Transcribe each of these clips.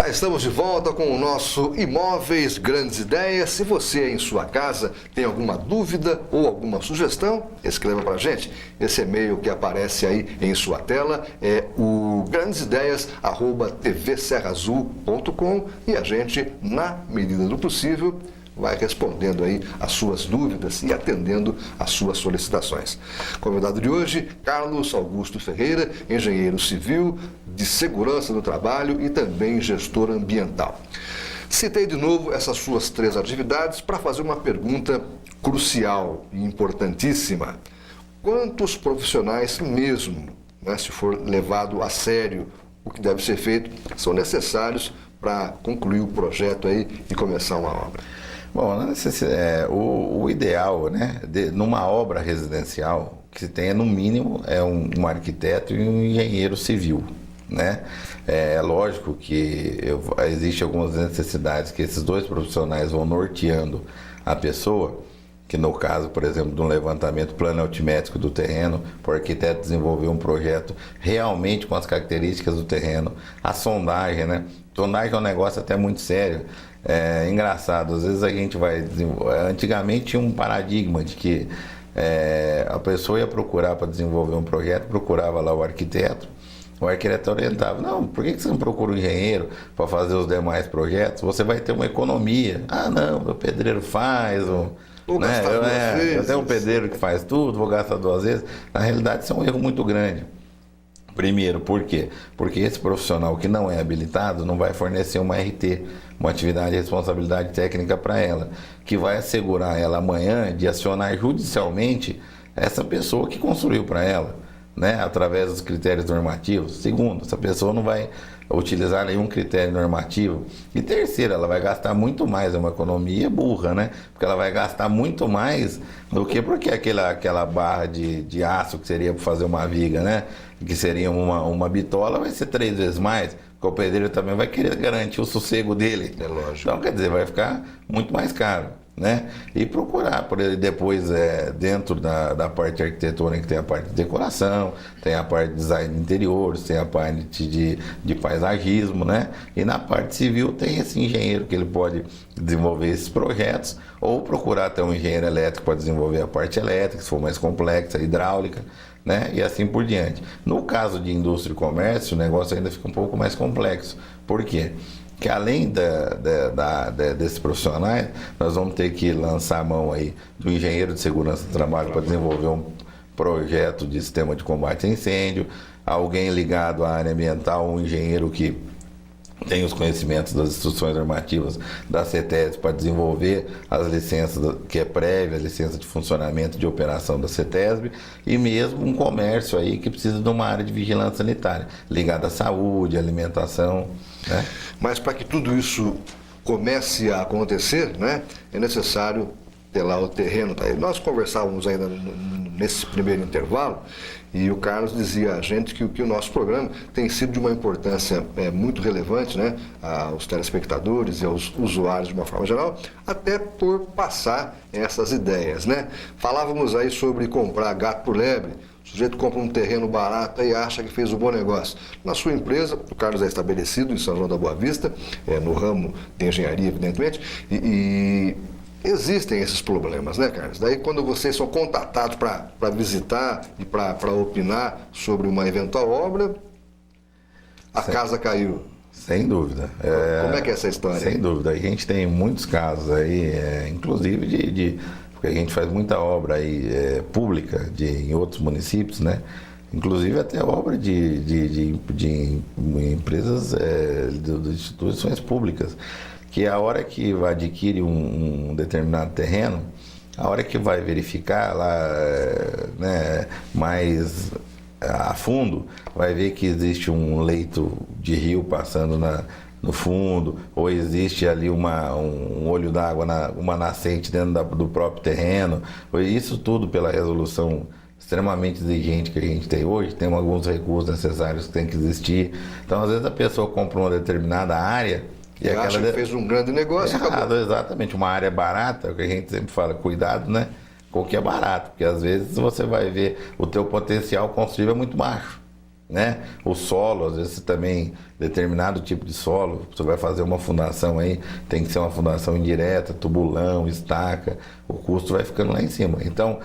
Estamos de volta com o nosso Imóveis Grandes Ideias. Se você em sua casa tem alguma dúvida ou alguma sugestão, escreva para a gente. Esse e-mail que aparece aí em sua tela é o grandesideias@tvserraazul.com e a gente, na medida do possível, vai respondendo aí as suas dúvidas e atendendo as suas solicitações. Convidado de hoje, Carlos Augusto Ferreira, engenheiro civil, de segurança do trabalho e também gestor ambiental. Citei de novo essas suas 3 atividades para fazer uma pergunta crucial e importantíssima. Quantos profissionais mesmo, né, se for levado a sério o que deve ser feito, são necessários para concluir o projeto aí e começar uma obra? Bom, o ideal, né, numa obra residencial, que se tenha no mínimo um arquiteto e um engenheiro civil, né? É lógico que existe algumas necessidades que esses 2 profissionais vão norteando a pessoa, que no caso, por exemplo, de um levantamento plano altimétrico do terreno, para o arquiteto desenvolver um projeto realmente com as características do terreno, a sondagem, né? Sondagem é um negócio até muito sério. É engraçado, às vezes a gente vai desenvolver. Antigamente tinha um paradigma de que a pessoa ia procurar para desenvolver um projeto, procurava lá o arquiteto orientava: não, por que você não procura um engenheiro para fazer os demais projetos? Você vai ter uma economia. Ah, não, meu pedreiro faz, né? Eu tenho um pedreiro que faz tudo, vou gastar 2 vezes. Na realidade, isso é um erro muito grande. Primeiro, por quê? Porque esse profissional que não é habilitado não vai fornecer uma RT, uma atividade de responsabilidade técnica para ela, que vai assegurar ela amanhã de acionar judicialmente essa pessoa que construiu para ela, né, através dos critérios normativos. Segundo, essa pessoa não vai utilizar nenhum critério normativo. E terceiro, ela vai gastar muito mais, é uma economia burra, né? Porque ela vai gastar muito mais do que porque aquela barra de aço que seria para fazer uma viga, né? Que seria uma bitola, vai ser 3 vezes mais. Porque o pedreiro também vai querer garantir o sossego dele. É lógico. Então, quer dizer, vai ficar muito mais caro, né? E procurar por ele depois, dentro da parte arquitetônica, tem a parte de decoração, tem a parte de design de interiores, tem a parte de paisagismo, né? E na parte civil tem esse engenheiro que ele pode desenvolver esses projetos, ou procurar até um engenheiro elétrico para desenvolver a parte elétrica, se for mais complexa, hidráulica, né? E assim por diante. No caso de indústria e comércio, o negócio ainda fica um pouco mais complexo. Por quê? Que além desses profissionais, nós vamos ter que lançar a mão aí do engenheiro de segurança do trabalho para desenvolver um projeto de sistema de combate a incêndio, alguém ligado à área ambiental, um engenheiro que tem os conhecimentos das instruções normativas da CETESB para desenvolver as licenças, que é prévia, a licença de funcionamento de operação da CETESB, e mesmo um comércio aí que precisa de uma área de vigilância sanitária, ligada à saúde, alimentação, né? Mas para que tudo isso comece a acontecer, né, é necessário ter lá o terreno. Tá? Nós conversávamos ainda nesse primeiro intervalo e o Carlos dizia a gente que o nosso programa tem sido de uma importância muito relevante, né, aos telespectadores e aos usuários de uma forma geral, até por passar essas ideias, né? Falávamos aí sobre comprar gato por lebre. O sujeito compra um terreno barato e acha que fez um bom negócio. Na sua empresa, o Carlos é estabelecido em São João da Boa Vista, no ramo de engenharia, evidentemente, e existem esses problemas, né, Carlos? Daí, quando vocês são contatados para visitar e para opinar sobre uma eventual obra, a casa caiu. Sem dúvida. Como é que é essa história? Sem dúvida. A gente tem muitos casos aí, inclusive porque a gente faz muita obra aí pública em outros municípios, né? Inclusive até obra de empresas, de instituições públicas, que a hora que vai adquirir um determinado terreno, a hora que vai verificar lá, né, mais a fundo, vai ver que existe um leito de rio passando no fundo, ou existe ali um olho d'água, uma nascente dentro do próprio terreno. Isso tudo pela resolução extremamente exigente que a gente tem hoje, tem alguns recursos necessários que tem que existir. Então, às vezes a pessoa compra uma determinada área e acha que fez um grande negócio. Errado, exatamente. Uma área barata, é o que a gente sempre fala, cuidado, né, qualquer barato, porque às vezes você vai ver o teu potencial construtivo é muito baixo, né? O solo, às vezes também, determinado tipo de solo, você vai fazer uma fundação aí, tem que ser uma fundação indireta, tubulão, estaca, o custo vai ficando lá em cima. Então,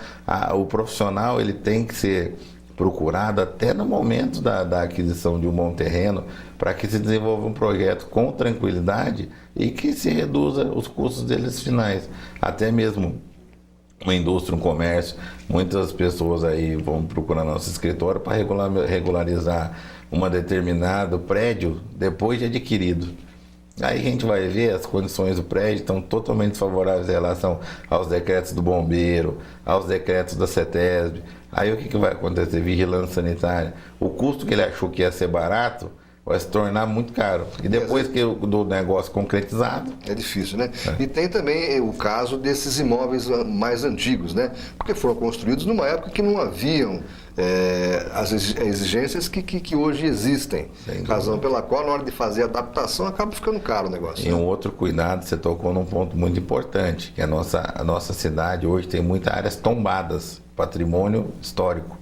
o profissional, ele tem que ser procurado até no momento da aquisição de um bom terreno, para que se desenvolva um projeto com tranquilidade e que se reduza os custos deles finais, até mesmo uma indústria, um comércio, muitas pessoas aí vão procurar nosso escritório para regularizar um determinado prédio depois de adquirido. Aí a gente vai ver as condições do prédio estão totalmente favoráveis em relação aos decretos do bombeiro, aos decretos da CETESB. Aí o que vai acontecer? Vigilância sanitária. O custo que ele achou que ia ser barato vai se tornar muito caro. E depois do negócio concretizado... É difícil, né? E tem também o caso desses imóveis mais antigos, né? Porque foram construídos numa época que não haviam as exigências que hoje existem. Razão pela qual, na hora de fazer a adaptação, acaba ficando caro o negócio. E um outro cuidado, você tocou num ponto muito importante, que a nossa cidade hoje tem muitas áreas tombadas, patrimônio histórico.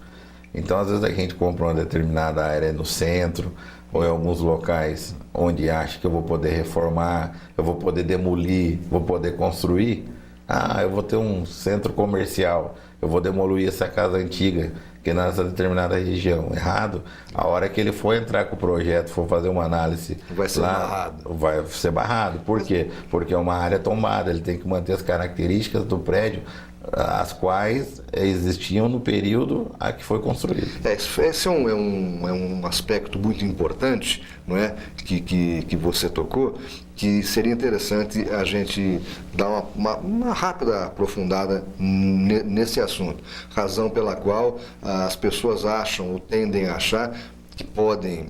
Então, às vezes, a gente compra uma determinada área no centro, ou em alguns locais onde acha que eu vou poder reformar, eu vou poder demolir, vou poder construir. Eu vou ter um centro comercial, eu vou demolir essa casa antiga, que nessa determinada região. Errado, a hora que ele for entrar com o projeto, for fazer uma análise... Vai ser barrado. Vai ser barrado. Por quê? Porque é uma área tombada, ele tem que manter as características do prédio, as quais existiam no período a que foi construído. Esse é um aspecto muito importante, não é? Que você tocou, que seria interessante a gente dar uma rápida aprofundada nesse assunto. Razão pela qual as pessoas acham ou tendem a achar que podem...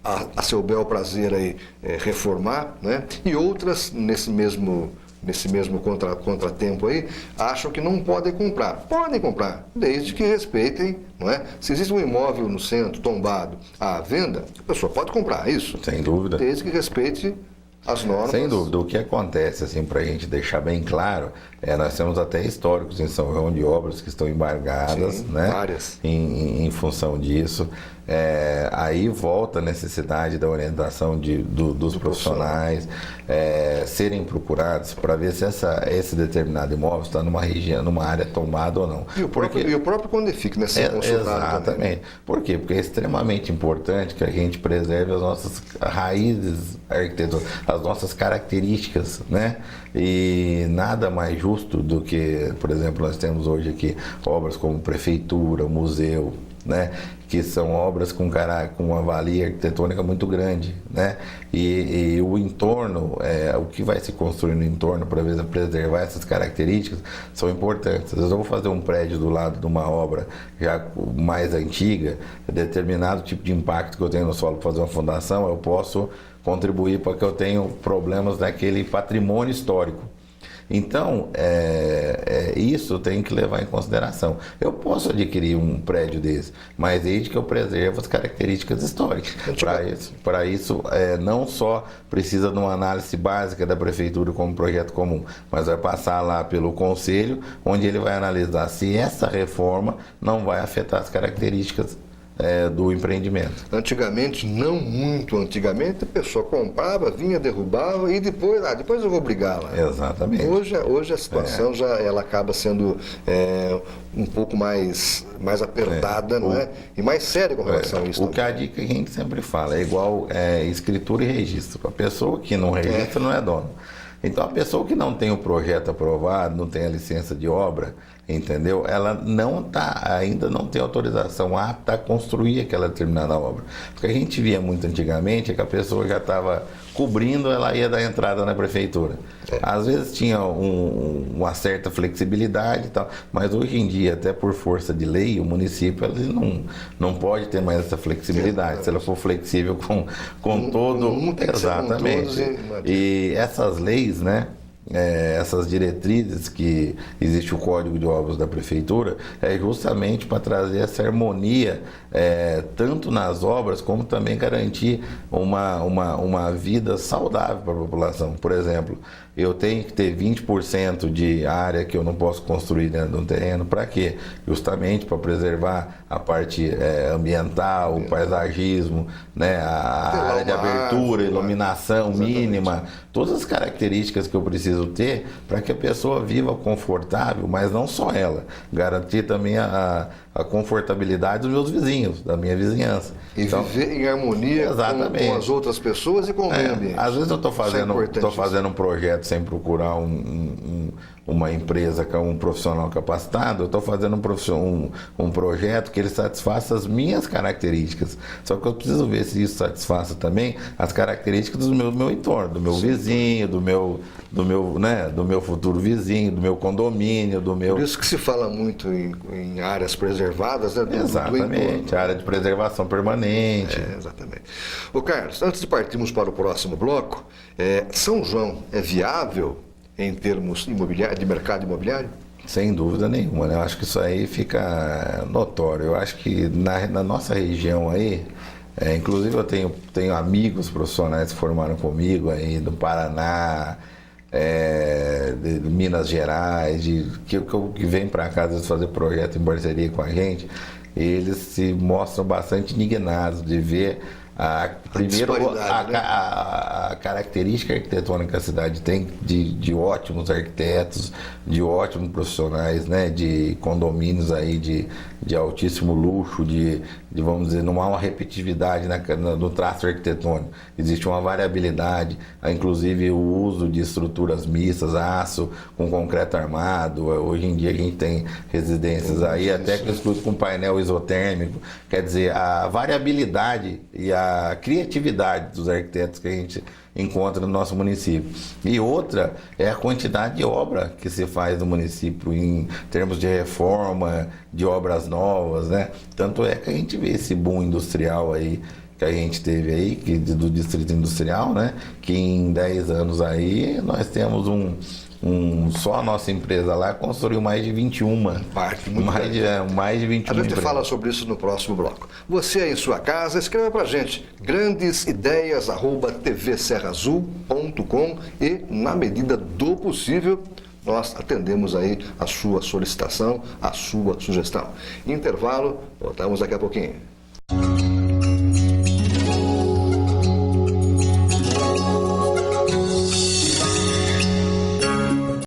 a seu bel prazer aí, reformar, né? E outras nesse mesmo contratempo aí, acham que não podem comprar. Podem comprar, desde que respeitem, não é? Se existe um imóvel no centro tombado à venda, a pessoa pode comprar, isso? Sem dúvida. Desde que respeite as normas. Sem dúvida. O que acontece, assim, para a gente deixar bem claro, nós temos até históricos em São João de obras que estão embargadas, sim, né? Várias. Em função disso. Aí volta a necessidade da orientação dos profissionais serem procurados para ver se esse determinado imóvel está numa região, numa área tombada ou não. E o próprio Condefic, né? Ser consultado exatamente. Também. Por quê? Porque é extremamente importante que a gente preserve as nossas raízes arquitetônicas, as nossas características, né? E nada mais justo do que, por exemplo, nós temos hoje aqui obras como prefeitura, museu, né? Que são obras com uma valia arquitetônica muito grande, né? E o entorno, o que vai se construir no entorno para preservar essas características são importantes. Às vezes eu vou fazer um prédio do lado de uma obra já mais antiga, determinado tipo de impacto que eu tenho no solo para fazer uma fundação, eu posso contribuir para que eu tenha problemas daquele patrimônio histórico. Então, isso tem que levar em consideração. Eu posso adquirir um prédio desse, mas desde que eu preserve as características históricas. Para isso, não só precisa de uma análise básica da prefeitura como projeto comum, mas vai passar lá pelo conselho, onde ele vai analisar se essa reforma não vai afetar as características do empreendimento. Antigamente, não muito antigamente, a pessoa comprava, vinha, derrubava e depois eu vou brigar lá. Exatamente. Hoje a situação ela acaba sendo um pouco mais apertada, não é? E mais séria com relação a isso. O que a dica que a gente sempre fala é igual escritura e registro. A pessoa que não registra não é dono. Então, a pessoa que não tem o projeto aprovado, não tem a licença de obra, entendeu? Ela ainda não tem autorização apta a construir aquela determinada obra. O que a gente via muito antigamente é que a pessoa já estava cobrindo, ela ia dar entrada na prefeitura. Às vezes tinha uma certa flexibilidade e tal, mas hoje em dia, até por força de lei, o município ele não pode ter mais essa flexibilidade. Se ela for flexível com todo... Exatamente. E essas leis, né? Essas diretrizes que existe o Código de Obras da Prefeitura é justamente para trazer essa harmonia tanto nas obras como também garantir uma vida saudável para a população. Por exemplo, eu tenho que ter 20% de área que eu não posso construir dentro de um terreno. Para quê? Justamente para preservar a parte ambiental, o paisagismo, né? A área de abertura, iluminação mínima, todas as características que eu preciso ter para que a pessoa viva confortável, mas não só ela, garantir também a confortabilidade dos meus vizinhos, da minha vizinhança. E então, viver em harmonia com as outras pessoas e com o meio ambiente. Às vezes eu estou fazendo um projeto sem procurar uma empresa, um profissional capacitado, eu estou fazendo um projeto que ele satisfaça as minhas características. Só que eu preciso ver se isso satisfaça também as características do meu entorno, do meu vizinho, do meu futuro vizinho, do meu condomínio, do meu... Por isso que se fala muito em áreas preservadas, né? Exatamente, a área de preservação permanente. Exatamente. Ô Carlos, antes de partirmos para o próximo bloco, São João é viável em termos de mercado imobiliário? Sem dúvida nenhuma, né? Eu acho que isso aí fica notório. Eu acho que na nossa região aí, inclusive eu tenho amigos profissionais que formaram comigo aí do Paraná, de Minas Gerais, que vem para cá às vezes fazer projeto em parceria com a gente, eles se mostram bastante indignados de ver a característica arquitetônica que a cidade tem de ótimos arquitetos, de ótimos profissionais, né, de condomínios aí de altíssimo luxo, vamos dizer, não há uma repetitividade no traço arquitetônico, existe uma variabilidade, inclusive o uso de estruturas mistas, aço com concreto armado. Hoje em dia a gente tem residências aí até com painel isotérmico. Quer dizer, a variabilidade e a criatividade dos arquitetos que a gente encontra no nosso município. E outra é a quantidade de obra que se faz no município em termos de reforma, de obras novas, né? Tanto é que a gente vê esse boom industrial aí que a gente teve aí, do distrito industrial, né? Que em 10 anos aí nós temos só a nossa empresa lá construiu mais de 21. Mais de 21 A gente empresas. fala sobre isso no próximo bloco. Você aí em sua casa, escreva pra gente grandesideias@tvserraazul.com e, na medida do possível, nós atendemos aí a sua solicitação, a sua sugestão. Intervalo, voltamos daqui a pouquinho.